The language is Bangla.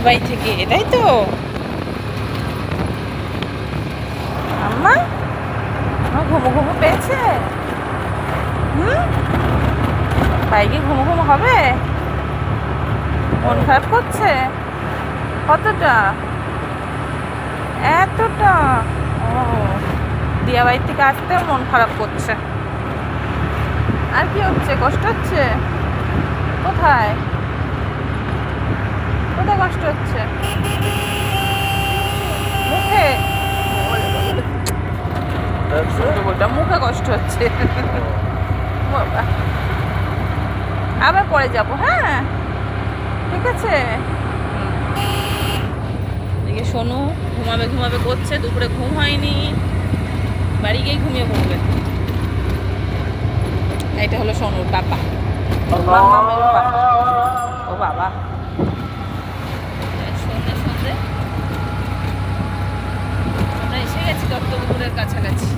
বাড়ি থেকে, তাই তো? আম্মা, আমার ঘুমো ঘুমো পেয়েছে? বাইকে ঘুমো ঘুমো হবে? মন খারাপ করছে? কতটা? এতটা? ও, দিয়া বাড়ির থেকে আসতে মন খারাপ করছে। আর কি হচ্ছে? কষ্ট হচ্ছে? কোথায় কোথায় কষ্ট হচ্ছে? মুখে? ওটা মুখে কষ্ট হচ্ছে। বাবা, আবার পরে যাব, হ্যাঁ? ঠিক আছে। এদিকে সোনু ঘুমাবে ঘুমাবে করছে, দুপুরে ঘুম হয়নি, বাড়ি গিয়েই ঘুমিয়ে পড়বে। এটা হলো সোনুর পাপা। ও বাবা, সন্ধ্যে সন্ধ্যে আমরা এসে গেছি দত্তপুকুরের কাছাকাছি।